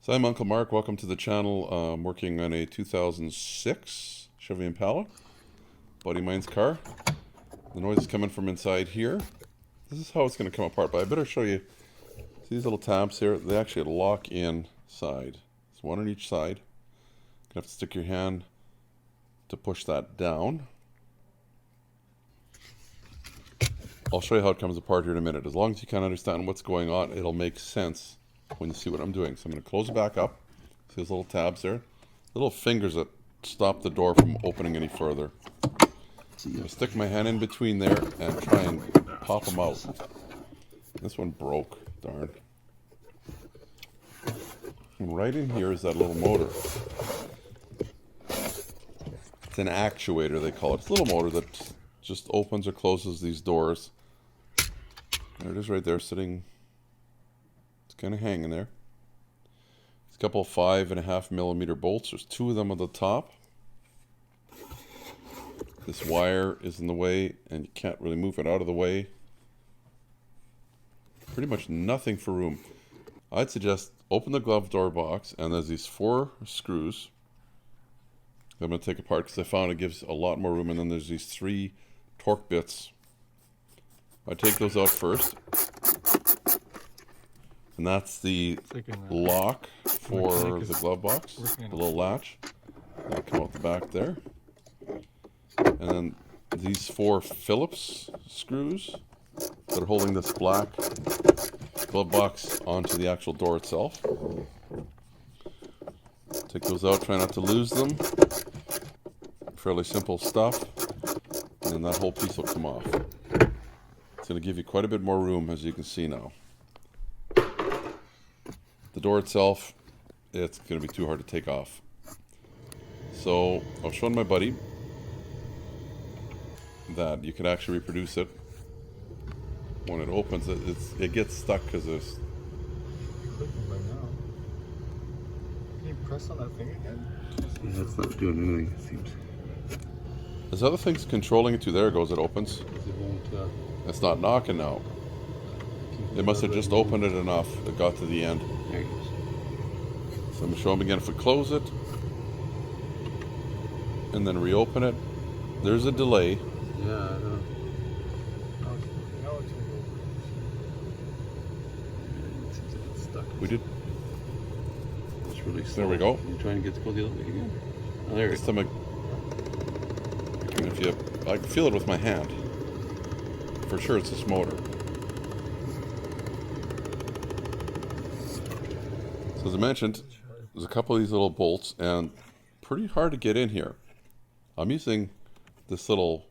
So I'm Uncle Mark. Welcome to the channel. I'm working on a 2006 Chevy Impala. Buddy of mine's car. The noise is coming from inside here. This is how it's going to come apart, but I better show you. See these little tabs here? They actually lock inside. There's one on each side. You have to stick your hand to push that down. I'll show you how it comes apart here in a minute. As long as you can understand what's going on, it'll make sense when you see what I'm doing. So I'm going to close it back up. See those little tabs there? Little fingers that stop the door from opening any further. I'm going to stick my hand in between there and try and pop them out. This one broke, darn. And right in here is that little motor. It's an actuator, they call it. It's a little motor that just opens or closes these doors. There it is right there, sitting. It's kind of hanging there. It's a couple of 5.5mm bolts. There's two of them on the top. This wire is in the way, and you can't really move it out of the way. Pretty much nothing for room. I'd suggest open the glove door box, and there's these 4 screws that I'm going to take apart because I found it gives a lot more room, and then there's these 3 Torx bits. I take those out first, and that's the lock for the glove box, the little latch. That'll come out the back there. And then these 4 Phillips screws that are holding this black glove box onto the actual door itself. Take those out, try not to lose them. Fairly simple stuff. And then that whole piece will come off. It's going to give you quite a bit more room, as you can see now. The door itself, it's going to be too hard to take off. So I was showing my buddy that you can actually reproduce it. When it opens, it gets stuck because there's... Clicking right now. Can you press on that thing again? Yeah, it's not doing anything, it seems. There's other things controlling it too. There it goes, it opens. It won't, It's not knocking now. It must have just opened it enough. It got to the end. there it goes. So I'm going to show them again if we close it. And then reopen it. There's a delay. Yeah, I know. Now it's It seems like it's stuck. We did. It's really slow. There we go. You try and get to go the other way again. Oh, there it This is. time I can feel it with my hand. For sure it's this motor. So as I mentioned, there's a couple of these little bolts and pretty hard to get in here. I'm using this little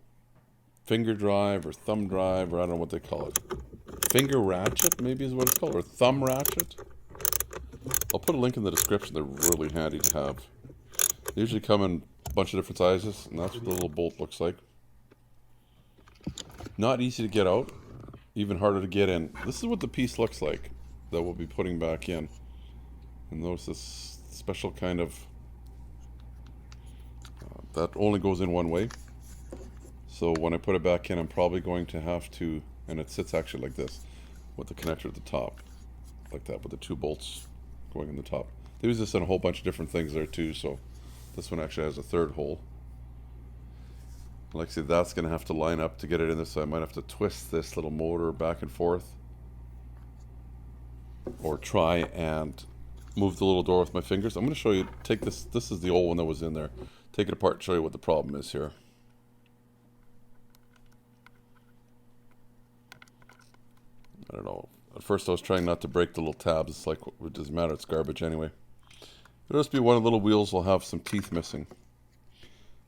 finger drive or thumb drive, or I don't know what they call it. Finger ratchet maybe is what it's called, or thumb ratchet. I'll put a link in the description. They're really handy to have. They usually come in a bunch of different sizes, and that's what the little bolt looks like. Not easy to get out, even harder to get in. This is what the piece looks like that we'll be putting back in. And notice this special kind of that only goes in one way. So when I put it back in, I'm probably going to have to, and it sits actually like this, with the connector at the top, like that, with the 2 bolts going in the top. They use this in a whole bunch of different things there too, so this one actually has a 3rd hole. Like I said, that's going to have to line up to get it in this, so I might have to twist this little motor back and forth, or try and move the little door with my fingers. I'm going to show you, take this is the old one that was in there. Take it apart and show you what the problem is here. I don't know. At first I was trying not to break the little tabs. It's like, it doesn't matter, it's garbage anyway. There'll just be one of the little wheels will have some teeth missing.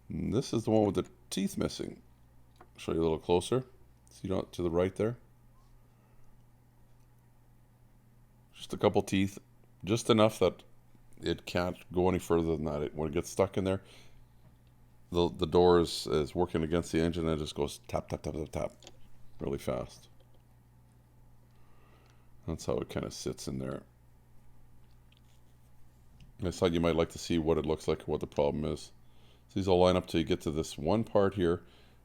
And this is the one with the teeth missing. I'll show you a little closer. See to the right there? Just a couple teeth. Just enough that it can't go any further than that. When it gets stuck in there, the door is working against the engine, and it just goes tap, tap, tap, tap, tap really fast. That's how it kind of sits in there. I thought you might like to see what it looks like, what the problem is. So these all line up till you get to this one part here,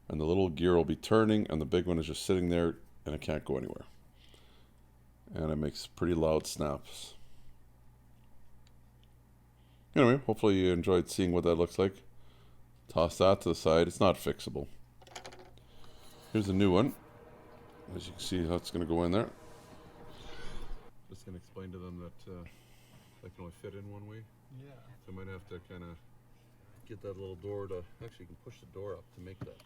and the little gear will be turning, and the big one is just sitting there, and it can't go anywhere. And it makes pretty loud snaps. Anyway, hopefully you enjoyed seeing what that looks like. Toss that to the side. It's not fixable. Here's a new one. As you can see, that's going to go in there. Just going to explain to them that they can only fit in one way. Yeah. So I might have to kind of get that little door to... Actually, you can push the door up to make that.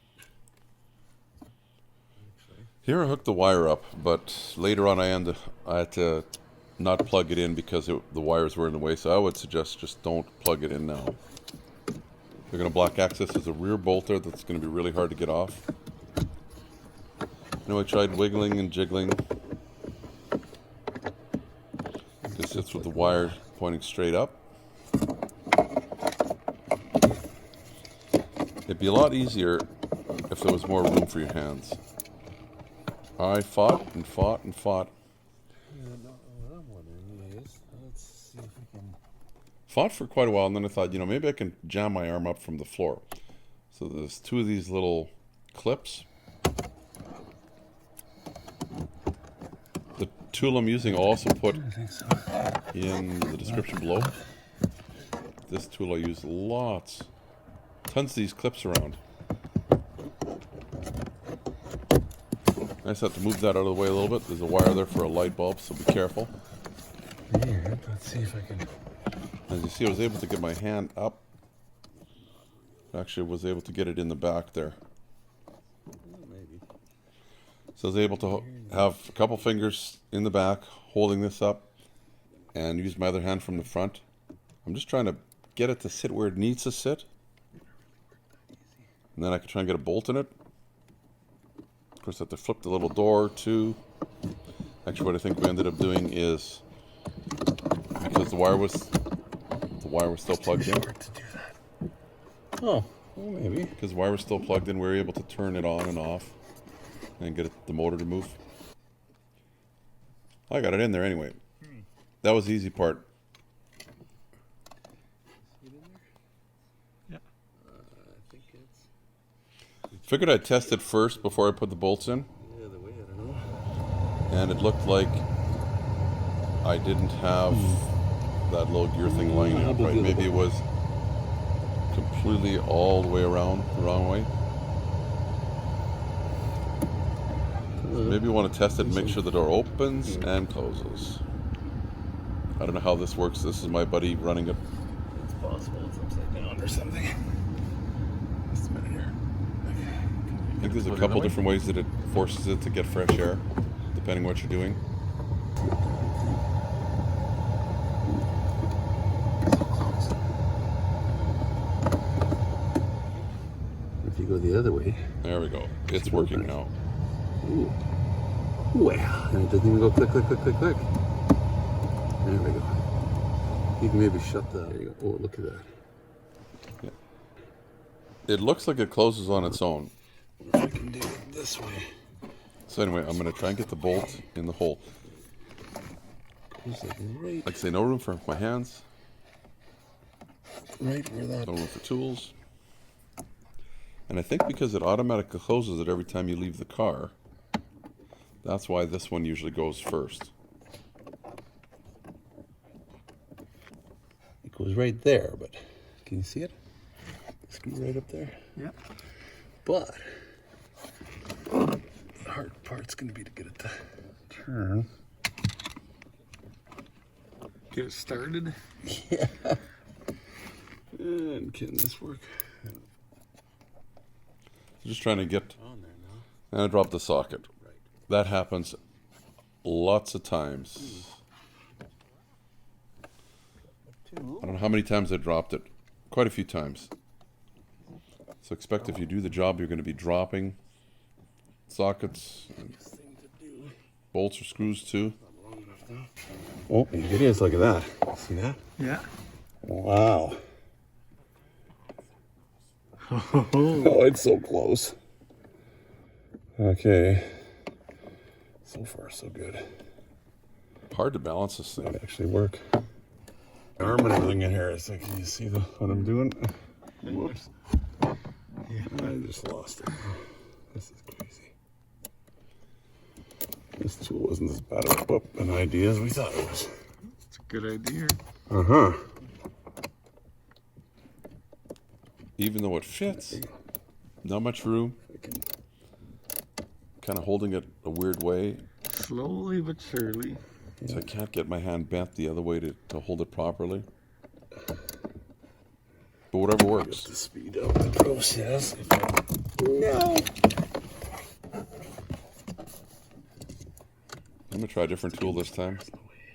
Here I hooked the wire up, but later on I had to not plug it in because the wires were in the way, so I would suggest just don't plug it in now. They're going to block access. There's a rear bolter that's going to be really hard to get off. I tried wiggling and jiggling. It sits with the wire pointing straight up. It'd be a lot easier if there was more room for your hands. I fought and fought and fought. What I'm wondering is, let's see if we can. Fought for quite a while, and then I thought, maybe I can jam my arm up from the floor. So there's two of these little clips. The tool I'm using I'll also put in the description below. This tool I use tons of these clips around. I just have to move that out of the way a little bit. There's a wire there for a light bulb, so be careful. Here, let's see if I can. As you see, I was able to get my hand up. Actually, I was able to get it in the back there. Maybe. So I was able to have a couple fingers in the back holding this up and use my other hand from the front. I'm just trying to get it to sit where it needs to sit. And then I can try and get a bolt in it. Of course, I have to flip the little door too. Actually, what I think we ended up doing is, because the wire was still plugged in. Oh, well, maybe. Because the wire was still plugged in, we were able to turn it on and off and get the motor to move. I got it in there anyway. That was the easy part. Yeah. I think it's. Figured I'd test it first before I put the bolts in. The other way, I don't know. And it looked like I didn't have that little gear thing lining up right. Maybe it was completely all the way around the wrong way. Maybe you want to test it and make sure the door opens and closes. I don't know how this works. This is my buddy running it. It's possible it's upside down or something. Just a minute here. I think there's a couple different ways that it forces it to get fresh air, depending what you're doing. If you go the other way. There we go. It's working now. Ooh. Well, and it doesn't even go click, click, click, click, click. There we go. You can maybe shut the. There you go. Oh, look at that. Yeah. It looks like it closes on its own. If I can do it this way. So anyway, I'm going to try and get the bolt in the hole. Right, Like I say, no room for my hands. right where that. No room for tools. And I think because it automatically closes it every time you leave the car, that's why this one usually goes first. It goes right there, but can you see it? Screw right up there. Yeah. But the hard part's going to be to get it to turn. Get it started. Yeah. And can this work? Just trying to get, On there now. and I dropped the socket. Right. That happens lots of times. I don't know how many times I dropped it. Quite a few times. So expect if you do the job, you're going to be dropping sockets, and bolts or screws too. Oh, it is. Look at that. See that? Yeah. Wow. Oh, it's so close. Okay. So far, so good. Hard to balance this thing. Might actually work. Arm and everything in here. So can you see what I'm doing? Whoops. Yeah. I just lost it. This is crazy. This tool wasn't as bad of an idea as we thought it was. It's a good idea. Uh-huh. even though it fits. Not much room. Kind of holding it a weird way. Slowly but surely. So I can't get my hand bent the other way to hold it properly. But whatever works. To speed up the process. No. I'm going to try a different tool this time.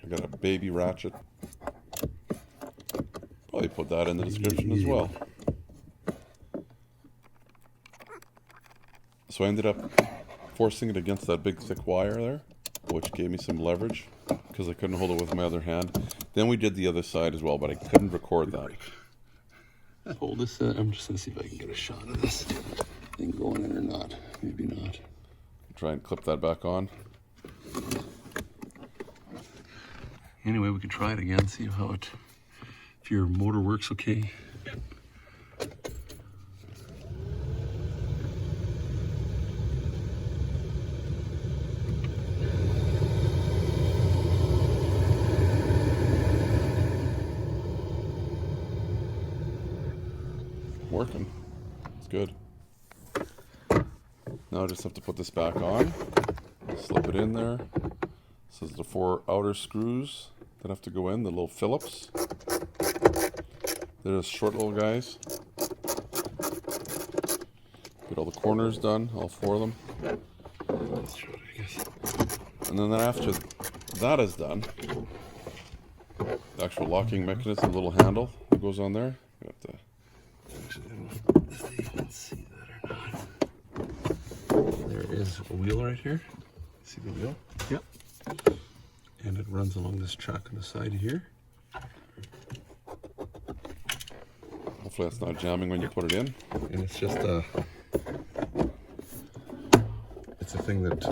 I got a baby ratchet. Probably put that in the description as well. So I ended up forcing it against that big thick wire there, which gave me some leverage because I couldn't hold it with my other hand. Then we did the other side as well, but I couldn't record that. Hold this. I'm just gonna see if I can get a shot of this thing going in or not. Maybe not. Try and clip that back on. Anyway, we can try it again. See how it. If your motor works okay. Working. It's good. Now I just have to put this back on. Slip it in there. This is the 4 outer screws that have to go in, the little Phillips. They're just short little guys. Get all the corners done, all 4 of them. And then after that is done, the actual locking mechanism, little handle that goes on there. You have to. Actually, I don't know if they even see that or not. There is a wheel right here. See the wheel? Yep. And it runs along this track on the side here. Hopefully that's not jamming when you put it in. And it's just it's a thing that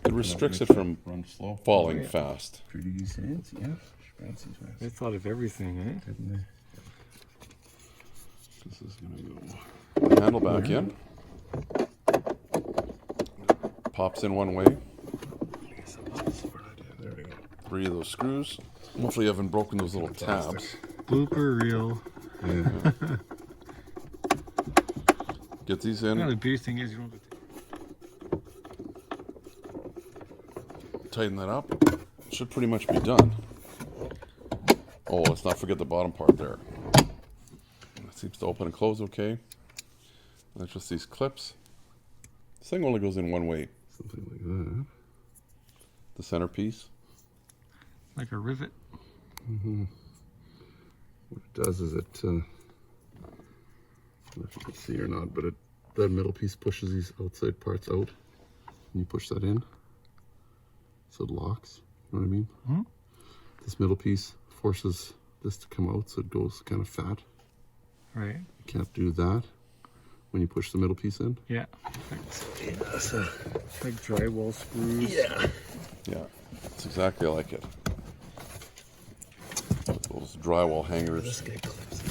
It restricts it from run slow. falling fast. Pretty fancy, yeah. Fancy, They thought of everything, eh? didn't they? This is gonna go. Handle back in. Pops in one way. I guess that's the smart idea. There we go. 3 of those screws. Hopefully you haven't broken those little tabs. Blooper reel. Yeah. Get these You know, in. the beauty thing is you don't have to Tighten that up. Should pretty much be done. Oh, let's not forget the bottom part there. It seems to open and close okay. That's just these clips. This thing only goes in one way. Something like that. The centerpiece. like a rivet. What it does is it, I don't know if you can see or not, but that middle piece pushes these outside parts out. And you push that in, so it locks. You know what I mean? Mm-hmm. This middle piece forces this to come out, so it goes kind of fat. Right. You can't do that when you push the middle piece in. Yeah. Yeah, that's Like drywall screws. yeah. Yeah, it's exactly like it. Those drywall hangers. This guy clips.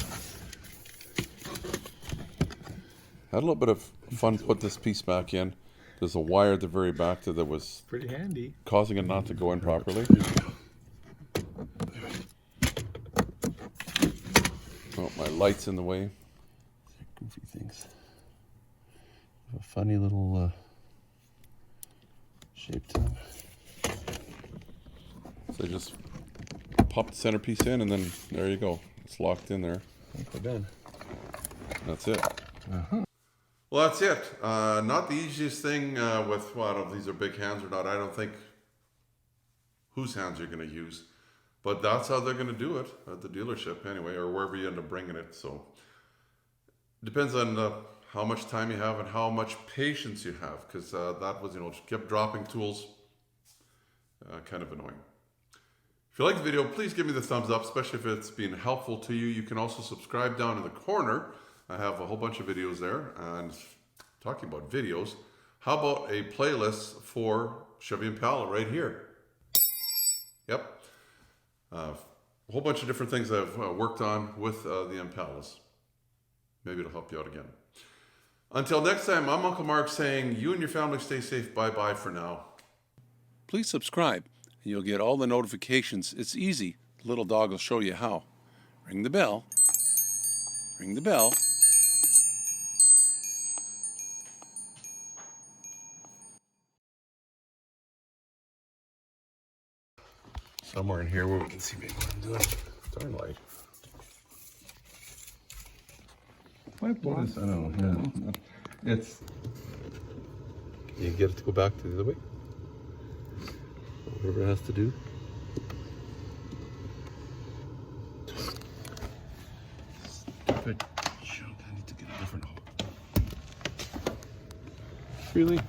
Had a little bit of fun put this piece back in. There's a wire at the very back that was Pretty handy. causing it not to go in properly. Oh, my light's in the way. Goofy things. A funny little shape to them. So I just pop the centerpiece in and then there you go. It's locked in there. I think we're done. That's it. Well, that's it. Not the easiest thing with, well, I don't know if these are big hands or not. I don't think whose hands you're going to use. But that's how they're going to do it at the dealership anyway, or wherever you end up bringing it. So depends on how much time you have and how much patience you have, because that was, just kept dropping tools. Kind of annoying. If you like the video, please give me the thumbs up, especially if it's been helpful to you. You can also subscribe down in the corner. I have a whole bunch of videos there. And talking about videos, how about a playlist for Chevy Impala right here? Yep. A whole bunch of different things I've worked on with the Impalas. Maybe it'll help you out again. Until next time, I'm Uncle Mark saying you and your family stay safe. Bye-bye for now. Please subscribe, and you'll get all the notifications. It's easy. The little dog will show you how. Ring the bell. Ring the bell. somewhere in here where we can see maybe what I'm doing. Darn light. What is, I don't know. Yeah. It's. You get it to go back to the other way. Whatever it has to do. Stupid junk. I need to get a different hole. Really?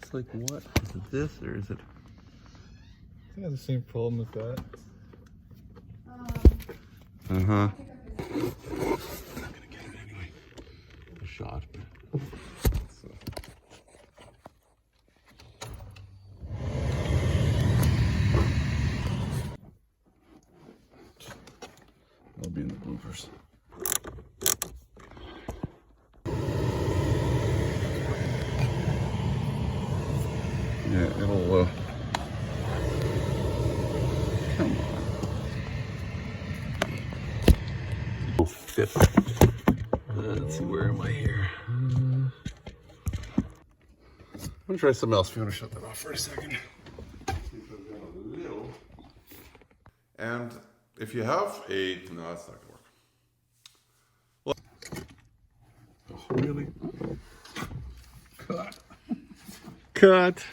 It's like, what? Is it this or is it? I think I have the same problem with that. Uh-huh. I'm gonna get it anyway. A shot. So. That'll be in the bloopers. Yeah, it'll, come on. Fit. Let's see, where am I here? I'm gonna try something else. If you want to shut that off for a second. And if you have a, no, that's not gonna work. Oh, really? Cut. Cut.